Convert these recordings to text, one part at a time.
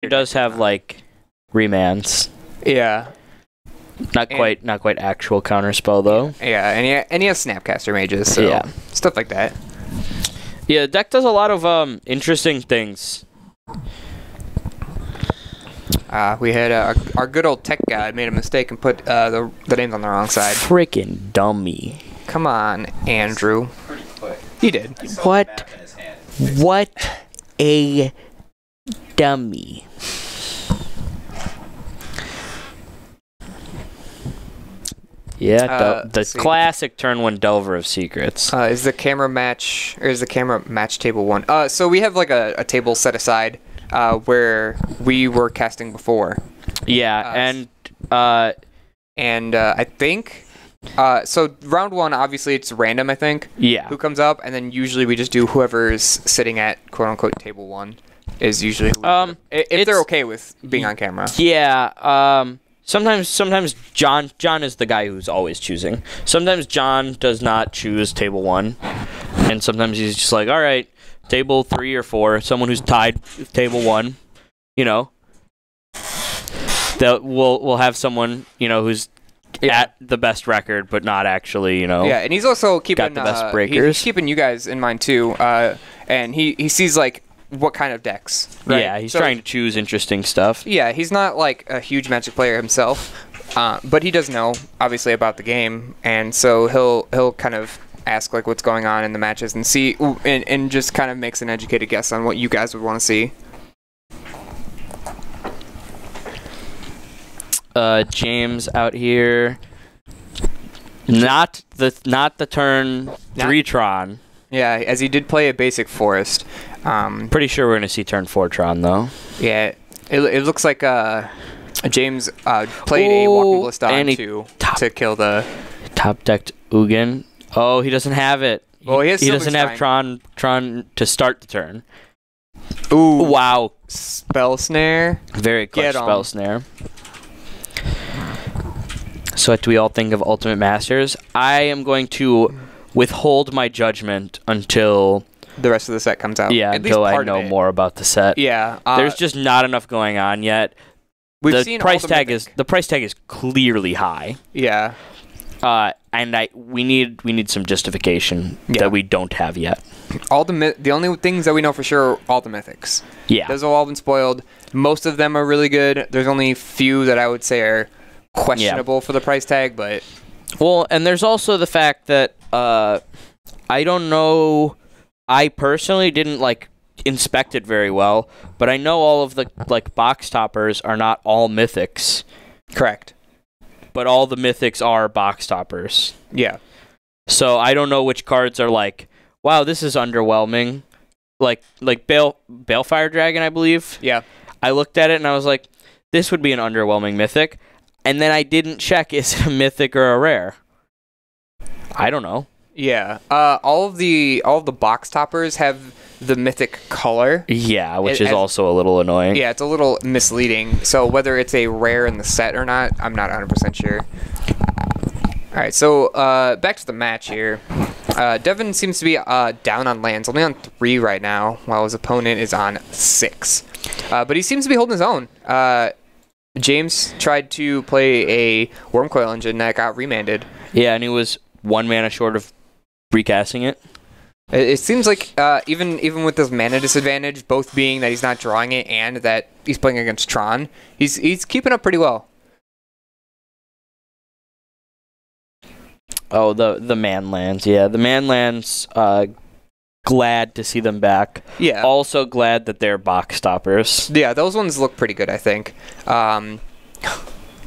It does have like remands. Yeah. Not quite actual counterspell though. Yeah, and he has Snapcaster mages, so yeah. Stuff like that. Yeah, the deck does a lot of interesting things. We had our good old tech guy made a mistake and put the names on the wrong side. Freaking dummy. Come on, Andrew. He did. What a dummy. Yeah, the classic turn 1 Delver of Secrets. Is the camera match table 1? So we have like a table set aside where we were casting before. Yeah, and I think so round 1 obviously it's random, I think. Yeah. Who comes up, and then usually we just do whoever's sitting at quote unquote table 1 is usually who if they're okay with being on camera. Yeah. Sometimes John is the guy who's always choosing. Sometimes John does not choose table 1, and sometimes he's just like, all right, table 3 or 4, someone who's tied with table 1, you know, that we'll have someone, you know, who's at the best record, but not actually, you know. Yeah, and he's also keeping got the best breakers. He's keeping you guys in mind too, and he sees like what kind of decks. Right? Yeah, he's trying to choose interesting stuff. Yeah, he's not like a huge Magic player himself, but he does know obviously about the game, and so he'll kind of ask like what's going on in the matches and see and just kind of makes an educated guess on what you guys would want to see. James out here. Not the turn 3 Tron. Yeah, as he did play a basic forest. Pretty sure we're gonna see turn 4 Tron though. Yeah, it looks like James played a Walking Ballista to kill the top decked Ugin. Oh, he doesn't have it. Well, he doesn't have Tron to start the turn. Ooh! Wow! Spell snare. Very clutch spell snare. So what do we all think of Ultimate Masters? I am going to withhold my judgment until the rest of the set comes out. Yeah, until I know more about the set. Yeah, there's just not enough going on yet. The price tag is clearly high. Yeah. And we need some justification that we don't have yet. The only things that we know for sure are all the mythics. Yeah. Those have all been spoiled. Most of them are really good. There's only a few that I would say are questionable for the price tag, but well, and there's also the fact that I don't know. I personally didn't inspect it very well, but I know all of the box toppers are not all mythics. Correct. But all the mythics are box toppers. Yeah. So I don't know which cards are wow, this is underwhelming. Like Balefire Dragon, I believe. Yeah. I looked at it and I was like, this would be an underwhelming mythic. And then I didn't check, is it a mythic or a rare? I don't know. Yeah. All of the box toppers have the mythic color. Yeah, which is also a little annoying. Yeah, it's a little misleading. So whether it's a rare in the set or not, I'm not 100% sure. All right, so back to the match here. Devin seems to be down on lands, only on 3 right now, while his opponent is on 6. But he seems to be holding his own. James tried to play a Wormcoil Engine that got remanded. Yeah, and he was 1 mana short of recasting it. It seems like even with this mana disadvantage, both being that he's not drawing it and that he's playing against Tron, he's keeping up pretty well. Oh, the man lands. Yeah, the man lands, glad to see them back. Yeah. Also glad that they're box stoppers. Yeah, those ones look pretty good, I think.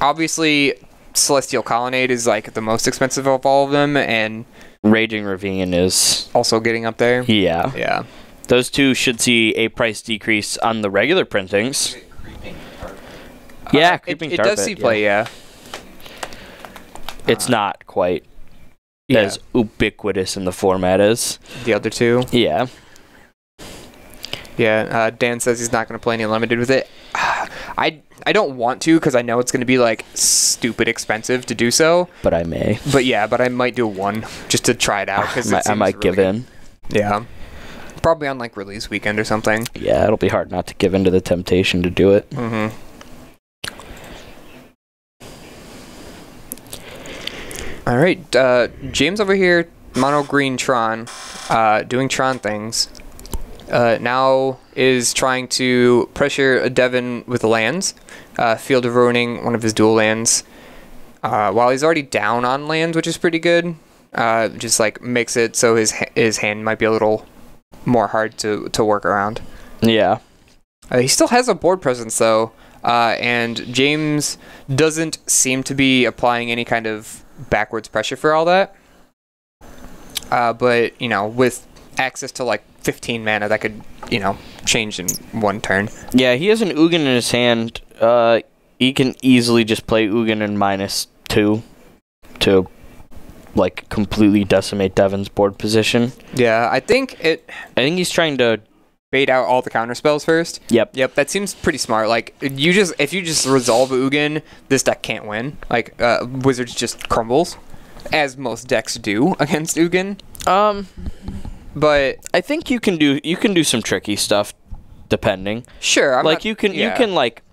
Obviously, Celestial Colonnade is the most expensive of all of them, and Raging Ravine is also getting up there. Yeah. Yeah. Those two should see a price decrease on the regular printings. Yeah, Creeping Tar Pit. It does see play, yeah. It's not quite as ubiquitous in the format as the other two. Yeah. Yeah, Dan says he's not going to play any limited with it. I don't want to because I know it's going to be stupid expensive to do so. But I may. But I might do one just to try it out because I might give in. Yeah. Probably on like release weekend or something. Yeah, it'll be hard not to give in to the temptation to do it. Mm-hmm. All right, James over here, mono green Tron, doing Tron things. Now is trying to pressure Devin with lands, field of ruining one of his dual lands. While he's already down on lands, which is pretty good, just like makes it so his hand might be a little more hard to work around. Yeah. He still has a board presence though, and James doesn't seem to be applying any kind of backwards pressure for all that. But you know, with access to like 15 mana, that could, you know, change in one turn. Yeah, he has an Ugin in his hand. He can easily just play Ugin in -2 to like completely decimate Devin's board position. Yeah, I think he's trying to bait out all the counter spells first. Yep. That seems pretty smart. Like if you just resolve Ugin, this deck can't win. Like Wizards just crumbles, as most decks do against Ugin. But I think you can do some tricky stuff, depending. Sure, you can like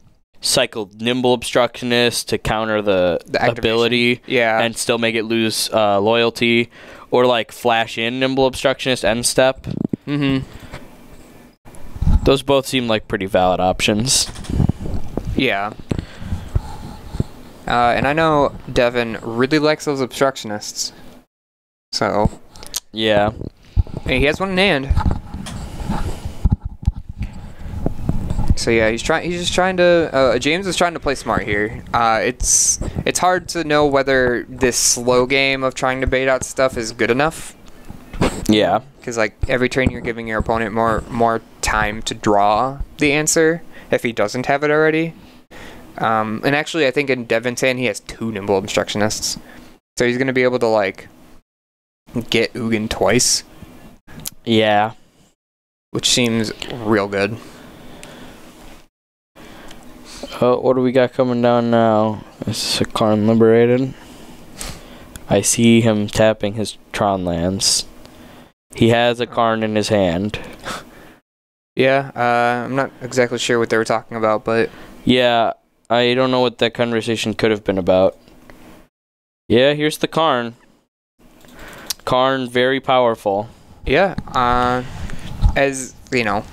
cycle Nimble Obstructionist to counter the ability, and still make it lose loyalty, or like flash in Nimble Obstructionist end step. Mm-hmm. Those both seem like pretty valid options. Yeah. And I know Devin really likes those Obstructionists. So. Yeah. Hey, he has one in hand. So yeah, he's just trying to. James is trying to play smart here. It's hard to know whether this slow game of trying to bait out stuff is good enough. Yeah. Because like every turn you're giving your opponent more time to draw the answer if he doesn't have it already. And actually, I think in Devin's hand he has 2 Nimble Obstructionists, so he's gonna be able to like get Ugin twice. Yeah. Which seems real good. What do we got coming down now? Is Karn liberated? I see him tapping his Tron lands. He has a Karn in his hand. Yeah, I'm not exactly sure what they were talking about, but... Yeah, I don't know what that conversation could have been about. Yeah, here's the Karn. Karn, very powerful. Yeah, as, you know,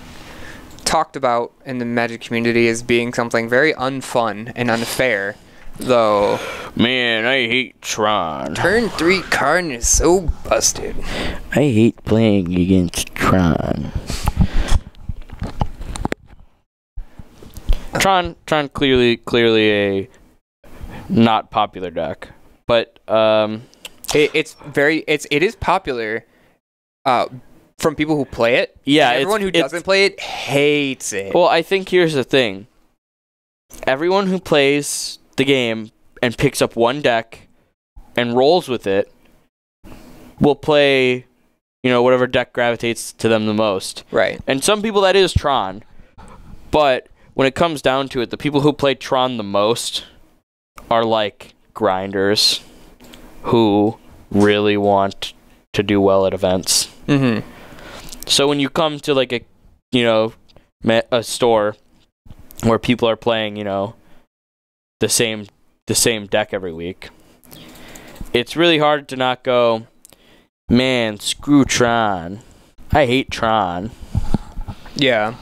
talked about in the Magic community as being something very unfun and unfair, though... Man, I hate Tron. Turn 3 Karn is so busted. I hate playing against Tron. Tron clearly a not popular deck, but it is popular from people who play it. Yeah, and everyone who doesn't play it hates it. Well, I think here's the thing. Everyone who plays the game and picks up one deck and rolls with it will play, you know, whatever deck gravitates to them the most. Right. And some people that is Tron, but when it comes down to it, the people who play Tron the most are like grinders who really want to do well at events. Mm-hmm. So when you come to like a store where people are playing, you know, the same deck every week, it's really hard to not go, man, screw Tron. I hate Tron. Yeah.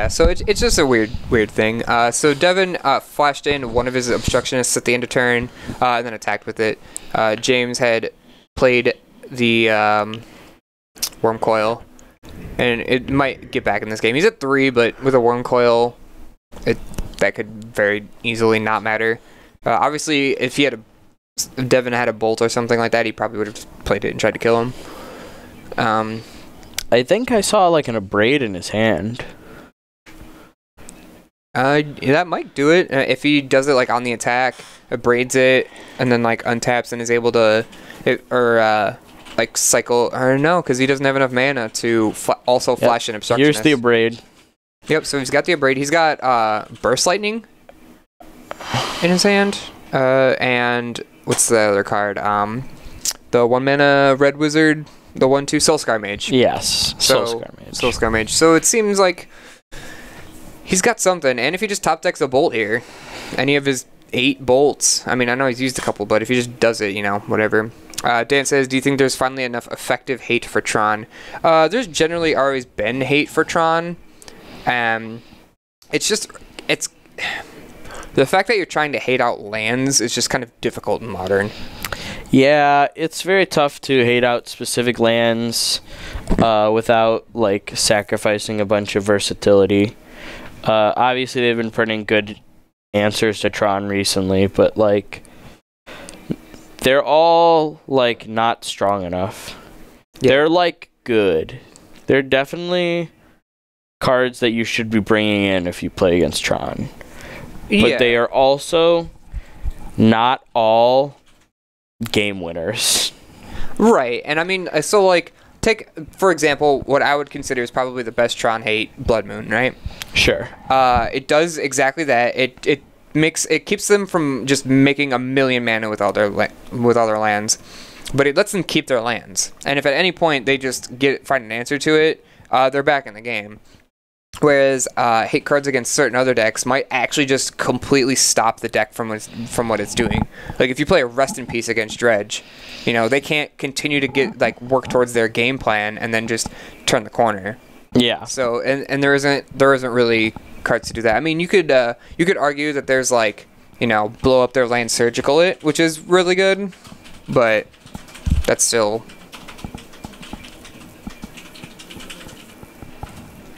So it's just a weird thing. So Devin flashed in one of his Obstructionists at the end of turn, and then attacked with it. James had played the Worm Coil, and it might get back in this game. He's at 3, but with a Worm Coil, that could very easily not matter. Obviously, if Devin had a Bolt or something like that, he probably would have just played it and tried to kill him. I think I saw like an Abrade in his hand. That might do it. If he does it like on the attack, abrades it, and then like untaps and is able to, like cycle. Or no, because he doesn't have enough mana to also flash an Obstructionist. Here's the Abrade. Yep. So he's got the Abrade. He's got Burst Lightning in his hand. And what's the other card? The 1 mana Red Wizard The 1/2 Soulscar Mage. Yes, Soulscar Mage. So it seems like he's got something, and if he just top decks a bolt here, any of his 8 bolts, I mean, I know he's used a couple, but if he just does it, you know, whatever. Dan says, do you think there's finally enough effective hate for Tron? There's generally always been hate for Tron. It's the fact that you're trying to hate out lands is just kind of difficult in Modern. Yeah, it's very tough to hate out specific lands without, like, sacrificing a bunch of versatility. Obviously, they've been printing good answers to Tron recently, but, like, they're all, like, not strong enough. Yeah. They're, like, good. They're definitely cards that you should be bringing in if you play against Tron. But they are also not all game winners. Right. And I mean, so like, take, for example, what I would consider is probably the best Tron hate, Blood Moon, right? Sure. It does exactly that. It keeps them from just making a million mana with all their lands, but it lets them keep their lands. And if at any point they just find an answer to it, they're back in the game. Whereas hate cards against certain other decks might actually just completely stop the deck from what it's doing. Like if you play a Rest in Peace against Dredge, you know, they can't continue to work towards their game plan and then just turn the corner. Yeah. So and there isn't really cards to do that. I mean, you could argue that there's like, you know, blow up their land, surgical it, which is really good, but that's still.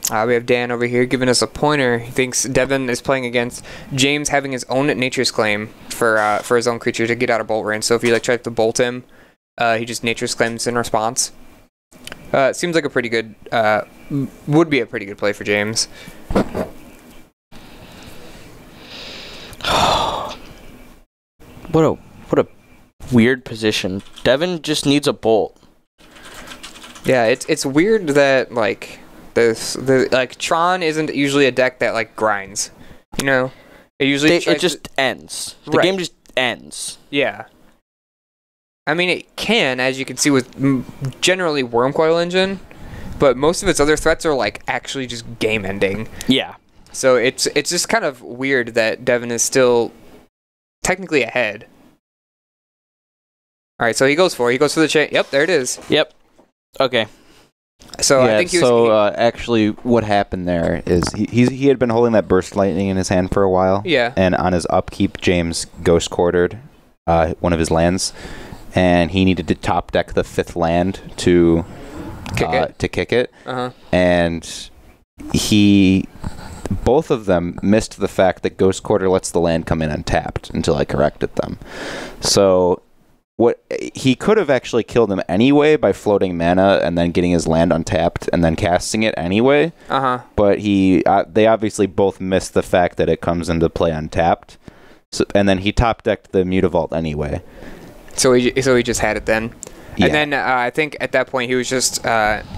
We have Dan over here giving us a pointer. He thinks Devin is playing against James having his own Nature's Claim for his own creature to get out of bolt range. So if you try to bolt him, he just Nature's Claims in response. It seems like a pretty good, would be a pretty good play for James. What a weird position. Devin just needs a bolt. Yeah, it's weird that like. Tron isn't usually a deck that like grinds, you know. It usually it just ends. The game just ends. Yeah. I mean, it can, as you can see with generally Wormcoil Engine, but most of its other threats are like actually just game ending. Yeah. So it's just kind of weird that Devin is still technically ahead. All right, so he goes for the chain. Yep, there it is. Yep. Okay. So yeah, I think actually what happened there is he had been holding that Burst Lightning in his hand for a while. Yeah. And on his upkeep, James Ghost Quartered one of his lands, and he needed to top deck the 5th land to kick it. Uh-huh. And both of them missed the fact that Ghost Quarter lets the land come in untapped until I corrected them. So what he could have actually killed him anyway by floating mana and then getting his land untapped and then casting it anyway. Uh-huh. But they obviously both missed the fact that it comes into play untapped. So, and then he top decked the Mutavault anyway. So he just had it then. Yeah. And then I think at that point he was just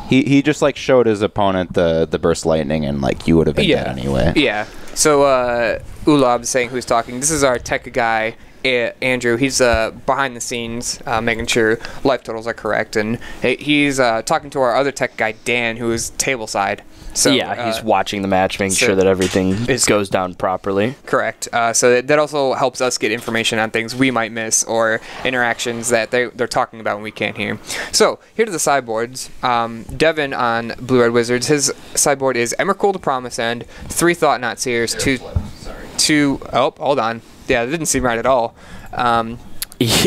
he just like showed his opponent the Burst Lightning and like you would have been dead anyway. Yeah. So Ulab saying who's talking. This is our tech guy. Andrew, he's behind the scenes making sure life totals are correct, and he's talking to our other tech guy Dan, who is tableside. So yeah, he's watching the match, making sure that everything goes down properly. Correct. So that also helps us get information on things we might miss or interactions that they're talking about when we can't hear. So here to the sideboards. Devin on Blue Red Wizards, his sideboard is Emrakul to Promise End, 3 Thought-Knot Seers, 2. Oh, hold on. Yeah, that didn't seem right at all.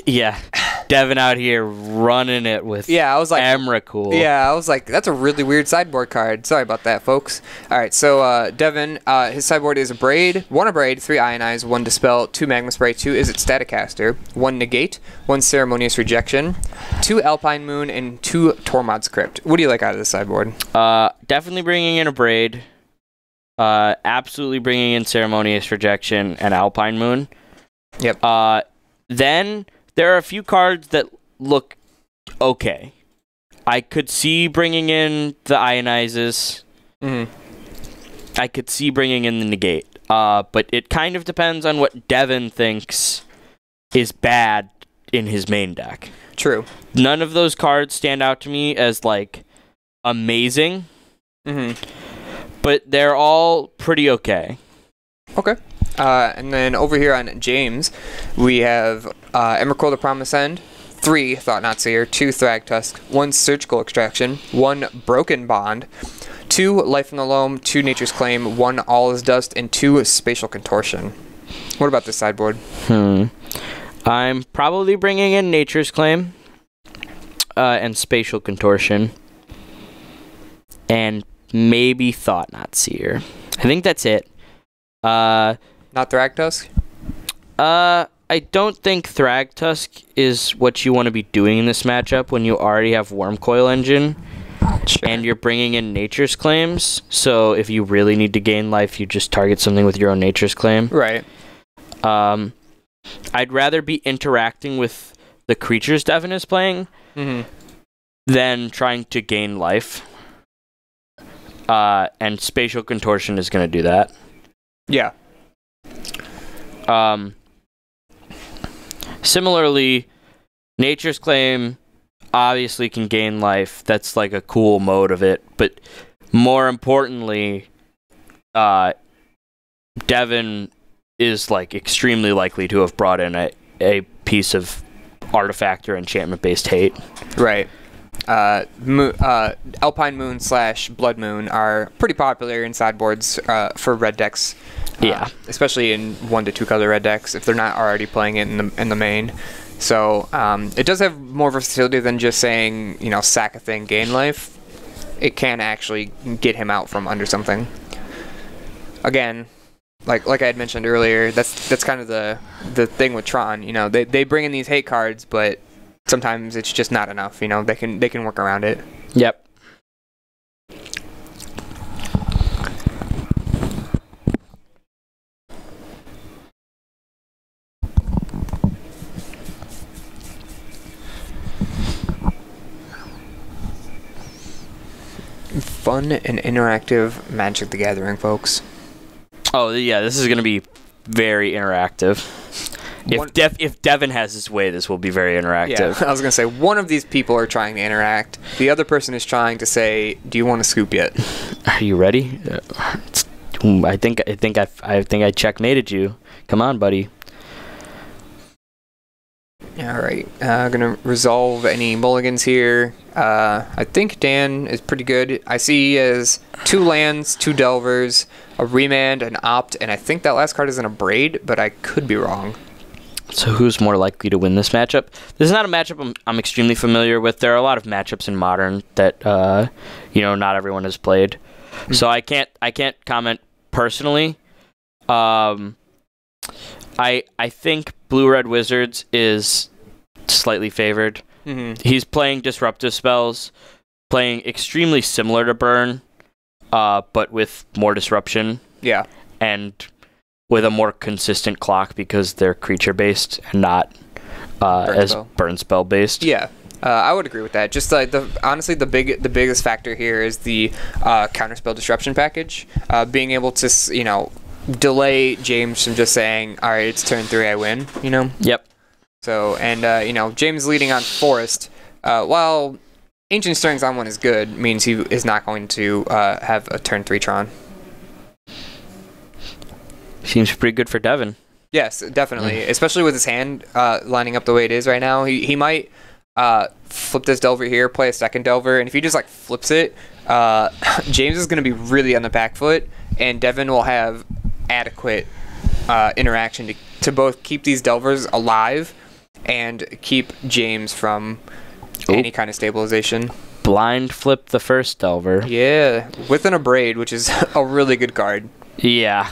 Yeah, Devin out here running it with I was like, Emrakul. Yeah, I was like, that's a really weird sideboard card. Sorry about that, folks. All right, so Devin, his sideboard is a Braid, 1 Abrade, 3 Ionize, 1 Dispel, 2 Magma Spray, 2 Izzet Staticaster, 1 Negate, 1 Ceremonious Rejection, 2 Alpine Moon, and 2 Tormod's Crypt. What do you like out of this sideboard? Definitely bringing in a Braid. Absolutely bringing in Ceremonious Rejection and Alpine Moon. Yep. Then there are a few cards that look okay. I could see bringing in the Ionizes. Mm-hmm. I could see bringing in the Negate. But it kind of depends on what Devin thinks is bad in his main deck. True. None of those cards stand out to me as like amazing, but they're all pretty okay. Okay. And then over here on James, we have Emrakul the Promised End, 3 Thought-Knot Seer, 2 Thragtusk, 1 Surgical Extraction, 1 Broken Bond, 2 Life in the Loam, 2 Nature's Claim, 1 All is Dust, and 2 Spatial Contortion. What about this sideboard? I'm probably bringing in Nature's Claim and Spatial Contortion and maybe Thought-Knot Seer. I think that's it. Not Thragtusk? I don't think Thragtusk is what you want to be doing in this matchup when you already have Wormcoil Engine and you're bringing in Nature's Claims. So if you really need to gain life, you just target something with your own Nature's Claim. Right. I'd rather be interacting with the creatures Devin is playing than trying to gain life. And Spatial Contortion is going to do that. Yeah. Similarly, Nature's Claim obviously can gain life. That's like a cool mode of it. But more importantly, Devin is like extremely likely to have brought in a piece of artifact or enchantment-based hate. Right. Alpine Moon / Blood Moon are pretty popular in sideboards for red decks. Yeah, especially in 1 to 2 color red decks if they're not already playing it in the main. So it does have more versatility than just saying, you know, sack a thing, gain life. It can actually get him out from under something. Again, like I had mentioned earlier, that's kind of the thing with Tron. You know, they bring in these hate cards, but sometimes it's just not enough. You know, they can work around it. Yep. Fun and interactive Magic the Gathering, folks. Oh, yeah, this is going to be very interactive. If Devin has his way, this will be very interactive. Yeah, I was going to say, one of these people are trying to interact. The other person is trying to say, do you want to scoop yet? Are you ready? I think I checkmated you. Come on, buddy. All right, gonna resolve any mulligans here. I think Dan is pretty good. I see as 2 lands, 2 delvers, a remand, an opt, and I think that last card is in a braid, but I could be wrong. So who's more likely to win this matchup? This is not a matchup I'm extremely familiar with. There are a lot of matchups in Modern that not everyone has played, so I can't comment personally. I think Blue-Red Wizards is slightly favored. He's playing disruptive spells, playing extremely similar to Burn, but with more disruption. Yeah. And with a more consistent clock because they're creature-based and not as burn spell-based. Yeah. I would agree with that. Just honestly, the biggest factor here is the counterspell disruption package. Being able to, delay James from just saying, all right, it's turn 3, I win, Yep. So, and, James leading on Forest, while Ancient Stirrings on 1 is good, means he is not going to have a turn 3 Tron. Seems pretty good for Devin. Yes, definitely. Especially with his hand lining up the way it is right now. He might flip this Delver here, play a second Delver, and if he just, flips it, James is going to be really on the back foot, and Devin will have adequate interaction to both keep these Delvers alive and keep James from any kind of stabilization. Blind flip the first Delver. Yeah, with an Abrade, which is a really good card. Yeah,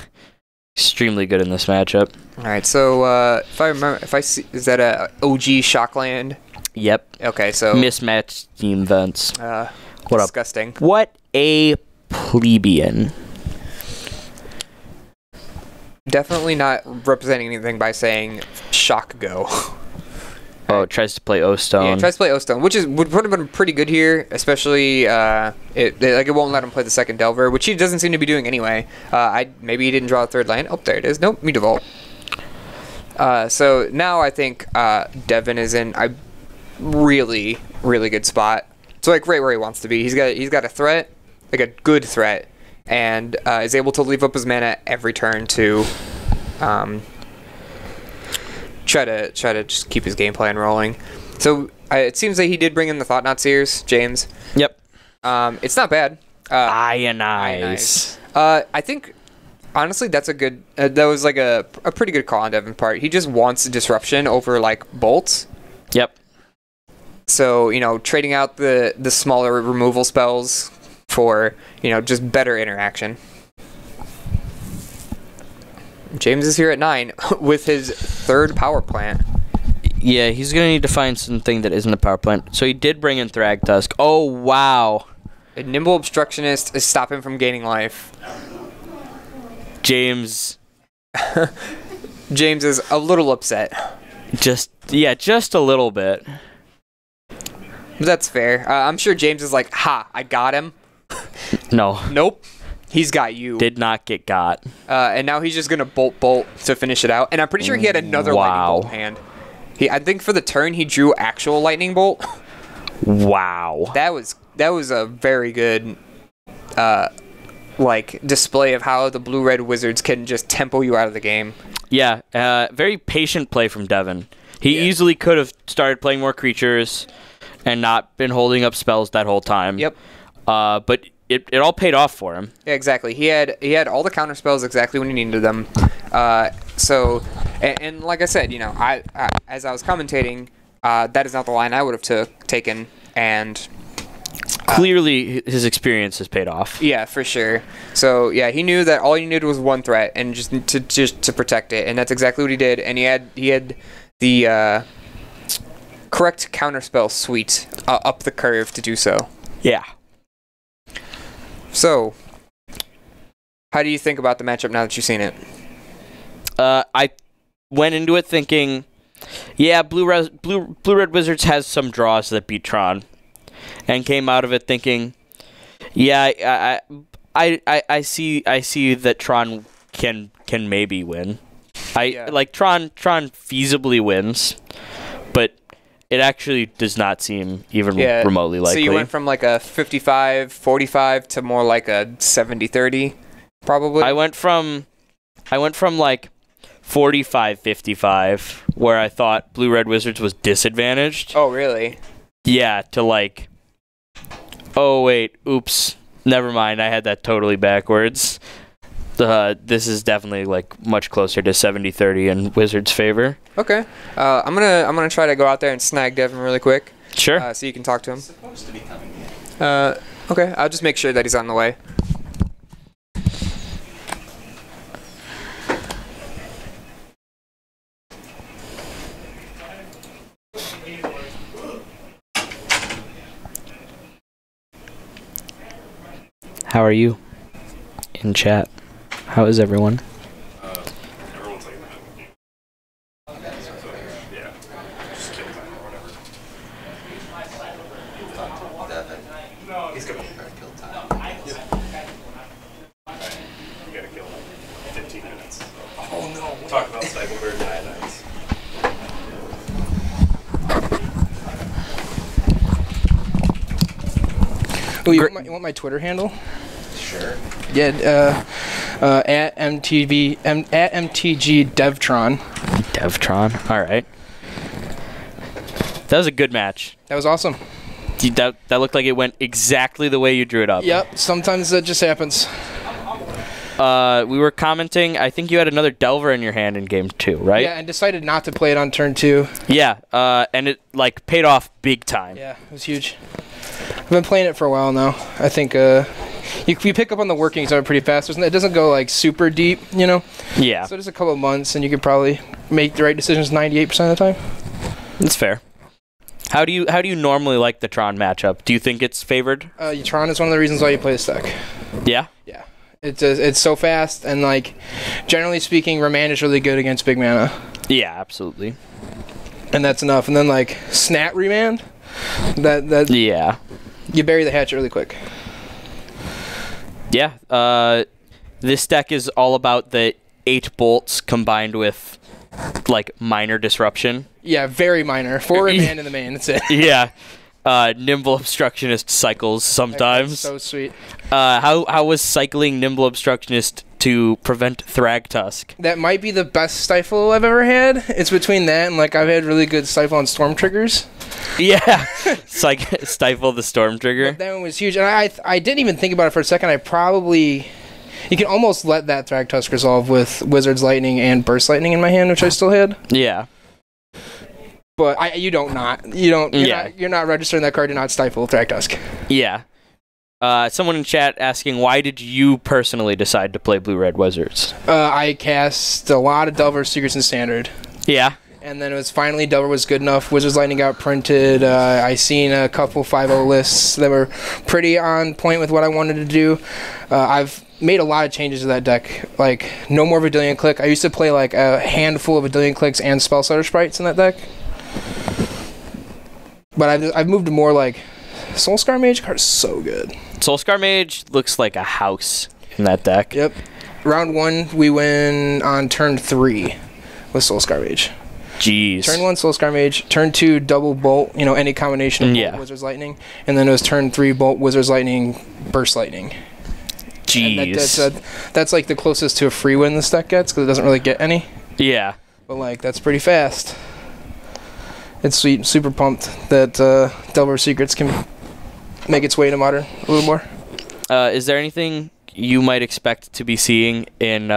extremely good in this matchup. All right, so if I see, is that a OG Shockland? Yep. Okay, so mismatched team events. What disgusting. What a plebeian. Definitely not representing anything by saying Shock Go. Oh, it tries to play O-Stone. Yeah, it tries to play O-Stone, which would have been pretty good here, especially it won't let him play the second Delver, which he doesn't seem to be doing anyway. Maybe he didn't draw a third land. Oh, there it is. Nope, Mutavault. So now I think Devin is in a really, really good spot. So like right where he wants to be. He's got a threat, like a good threat, and is able to leave up his mana every turn to try to just keep his game plan rolling. So it seems like he did bring in the Thought-Knot Seers, James. Yep. It's not bad. Ionize. I think honestly that's a good. That was like a pretty good call on Devin's part. He just wants disruption over like bolts. Yep. So trading out the smaller removal spells for just better interaction. James is here at 9 with his 3rd power plant. Yeah, he's going to need to find something that isn't a power plant. So he did bring in Thragtusk. Oh, wow. A Nimble Obstructionist is stopping from gaining life. James. James is a little upset. Just a little bit. But that's fair. I'm sure James is like, ha, I got him. No. Nope. He's got you. Did not get got. And now he's just going to bolt to finish it out. And I'm pretty sure he had another lightning bolt in hand. I think for the turn he drew actual lightning bolt. Wow. That was a very good display of how the blue-red wizards can just tempo you out of the game. Yeah, very patient play from Devin. He easily could have started playing more creatures and not been holding up spells that whole time. Yep. But it all paid off for him. Yeah, exactly. He had all the counter spells exactly when he needed them. So like I said, I as I was commentating, that is not the line I would have taken, and clearly his experience has paid off. Yeah, for sure. So yeah, he knew that all he needed was one threat and just to protect it, and that's exactly what he did. And he had the correct counterspell suite up the curve to do so. Yeah. So, how do you think about the matchup now that you've seen it? I went into it thinking, yeah, Blue-Red Wizards has some draws that beat Tron, and came out of it thinking, yeah, I see that Tron can maybe win. Like Tron feasibly wins, but it actually does not seem even remotely likely. So you went from like a 55-45 to more like a 70-30, probably? I went from like 45-55, where I thought Blue-Red Wizards was disadvantaged. Oh, really? Yeah, to like, oh wait, oops, never mind, I had that totally backwards. This is definitely like much closer to 70-30 in Wizards' favor. Okay. I'm gonna try to go out there and snag Devin really quick. Sure. So you can talk to him. He's supposed to be coming in. Okay. I'll just make sure that he's on the way. How are you? In chat. How is everyone? Everyone's like that. Yeah. Just kill time or whatever. He's gonna kill time. Alright. You gotta kill like 15 minutes. Oh no. Talk about Cyclebird and Ionize. Oh, you want my Twitter handle? Sure. Yeah, at MTG Devtron. Devtron. All right. That was a good match. That was awesome. That looked like it went exactly the way you drew it up. Yep. Sometimes that just happens. We were commenting. I think you had another Delver in your hand in game 2, right? Yeah, and decided not to play it on turn 2. Yeah. And it like paid off big time. Yeah, it was huge. I've been playing it for a while now. I think you pick up on the workings of it pretty fast. It doesn't go like super deep, Yeah. So just a couple of months, and you could probably make the right decisions 98% of the time. That's fair. How do you normally like the Tron matchup? Do you think it's favored? Tron is one of the reasons why you play this deck. Yeah. Yeah. It's so fast, and like generally speaking, Remand is really good against big mana. Yeah, absolutely. And that's enough. And then like Snap Remand, that yeah, you bury the hatchet really quick. Yeah. This deck is all about the 8 bolts combined with like minor disruption. Yeah, very minor. 4 remand in the main. That's it. Yeah. Nimble Obstructionist cycles sometimes. So sweet. How was cycling Nimble Obstructionist to prevent Thragtusk? That might be the best stifle I've ever had. It's between that and like I've had really good stifle on storm triggers. Yeah. Stifle the storm trigger. But that one was huge, and I didn't even think about it for a second. You can almost let that Thragtusk resolve with Wizard's Lightning and Burst Lightning in my hand, which I still had. Yeah. But you're not registering that card to not stifle Thragtusk. Yeah. Someone in chat asking, why did you personally decide to play Blue-Red Wizards? I cast a lot of Delver Secrets in Standard. Yeah. And then it was finally Delver was good enough. Wizards Lightning got printed. I seen a couple 5-0 lists that were pretty on point with what I wanted to do. I've made a lot of changes to that deck. Like, no more Vidillion Click. I used to play like a handful of Vidillion Clicks and Spellstutter Sprites in that deck. But I've moved to more like Soulscar Mage card is so good. Soulscar Mage looks like a house in that deck. Yep. Round 1, we win on turn 3 with Soulscar Mage. Jeez. Turn 1, Soulscar Mage. Turn 2, double Bolt, any combination of Bolt, Wizard's Lightning. And then it was turn 3, Bolt, Wizard's Lightning, Burst Lightning. Jeez. That's like the closest to a free win this deck gets, because it doesn't really get any. Yeah. But like, that's pretty fast. It's sweet. Super pumped that Delver Secrets can make its way into Modern a little more. Is there anything you might expect to be seeing in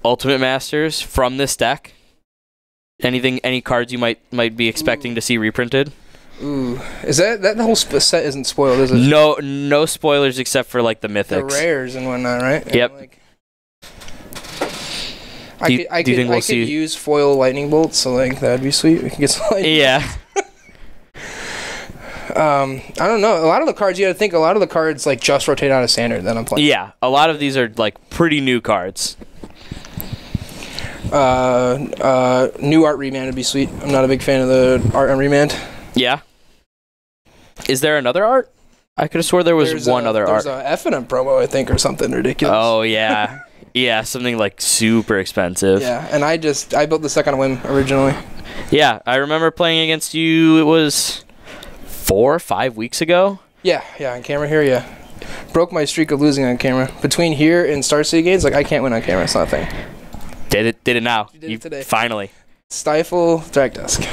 Ultimate Masters from this deck? Any cards you might be expecting to see reprinted? Ooh, is that whole set isn't spoiled, is it? No spoilers except for like the mythics, the rares and whatnot, right? Yep. I could use foil lightning bolts, so like that'd be sweet. We can get some lightning. Yeah. I don't know. A lot of the cards, you gotta think. A lot of the cards like just rotate out of standard that I'm playing. Yeah, a lot of these are like pretty new cards. New art remand would be sweet. I'm not a big fan of the art on remand. Yeah. Is there another art? I could have swore there was other art. There's a FNM promo, I think, or something ridiculous. Oh yeah. Yeah, something like super expensive. Yeah, and I built the second whim originally. Yeah, I remember playing against you. It was 4 or 5 weeks ago. Yeah, on camera here. Yeah, broke my streak of losing on camera. Between here and Star City games, like I can't win on camera. It's not a thing. Did it now. You did it today. Finally. Stifle Thragtusk.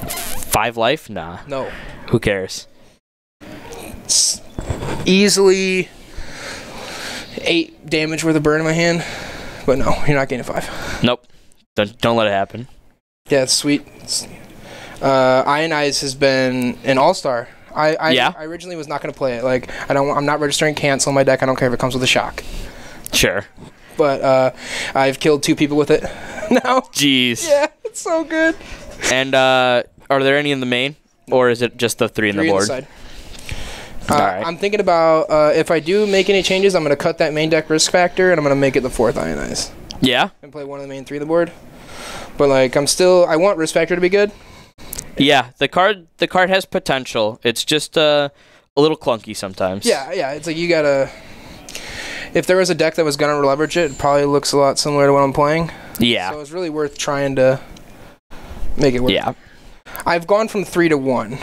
5 life? Nah. No. Who cares? It's easily 8 damage worth of burn in my hand, but no, you're not gaining 5. Nope. Don't let it happen. Yeah, it's sweet. Ionize has been an all-star. I originally was not going to play it. Like I'm not registering cancel in my deck. I don't care if it comes with a shock. Sure. But I've killed 2 people with it now. Jeez. Yeah, it's so good. And are there any in the main, or is it just the 3 in the board? Side. Alright. I'm thinking about if I do make any changes, I'm going to cut that main deck risk factor and I'm going to make it the 4th Ionize. Yeah. And play one of the main 3 of the board. But like I want risk factor to be good. Yeah, the card has potential. It's just a little clunky sometimes. Yeah. It's like you gotta. If there was a deck that was gonna leverage it, it probably looks a lot similar to what I'm playing. Yeah. So it's really worth trying to make it work. Yeah. I've gone from 3 to 1.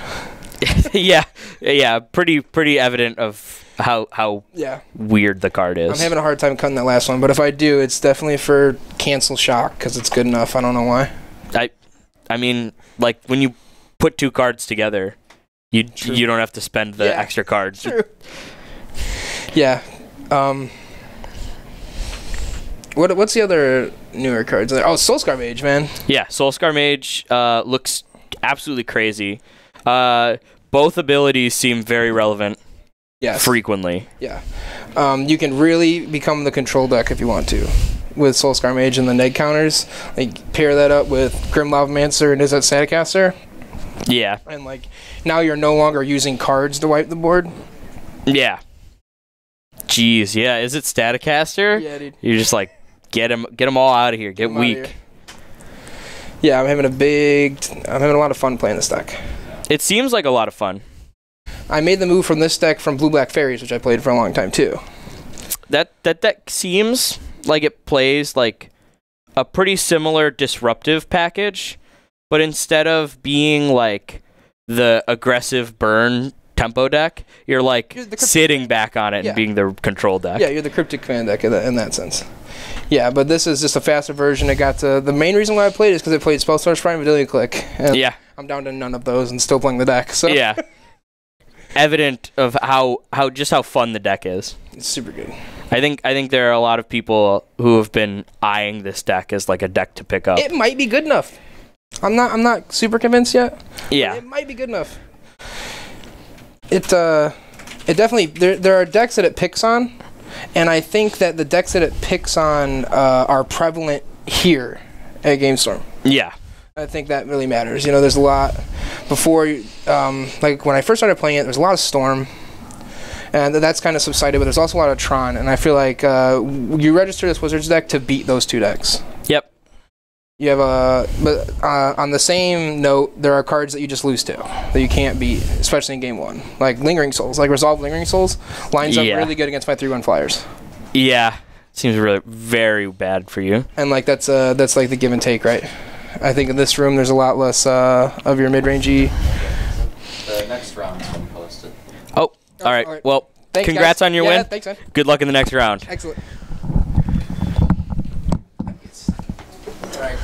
yeah. Pretty evident of how weird the card is. I'm having a hard time cutting that last one, but if I do, it's definitely for cancel shock because it's good enough. I don't know why. I mean, like when you put 2 cards together, you don't have to spend the extra cards. True. Yeah. What's the other newer cards there? Oh, Soulscar Mage, man. Yeah, Soulscar Mage looks absolutely crazy. Both abilities seem very relevant. Yes. Frequently. Yeah. You can really become the control deck if you want to with Soulscar Mage and the neg counters. Like pair that up with Grim Lavamancer and Izzet Staticaster. Yeah. And like now you're no longer using cards to wipe the board. Yeah. Jeez, yeah. Is it Staticaster? Yeah, dude. You're just like get them all out of here. Get weak. Yeah, I'm having a lot of fun playing this deck. It seems like a lot of fun. I made the move from this deck from Blue Black Fairies, which I played for a long time too. That deck seems like it plays like a pretty similar disruptive package, but instead of being like the aggressive burn tempo deck, you're like sitting back on it and being the control deck. Yeah, you're the cryptic command deck in that sense. Yeah, but this is just a faster version. It got to, the main reason why I played is because I played Spellstorm's Prime Ability Click. And Yeah. I'm down to none of those and still playing the deck. So Yeah. Evident of how fun the deck is. it's super good. I think there are a lot of people who have been eyeing this deck as like a deck to pick up. It might be good enough. I'm not super convinced yet. Yeah. It might be good enough. It definitely there are decks that it picks on, and I think that the decks that it picks on are prevalent here at GameStorm. Yeah. I think that really matters. You know, there's a lot before, like when I first started playing it, there's a lot of Storm, and that's kind of subsided. But there's also a lot of Tron, and I feel like you register this Wizards deck to beat those two decks. Yep. You have but on the same note, there are cards that you just lose to that you can't beat, especially in game one, like Lingering Souls, like Resolve Lingering Souls lines up really good against my 3/1 flyers. Yeah. Seems really very bad for you. And like that's like the give and take, right? I think in this room there's a lot less of your mid-rangey. The next round's been posted. Oh, all right. all right. Well, Thanks, congrats guys. on your Yeah, win. thanks, man. Good luck in the next round. Excellent. All right.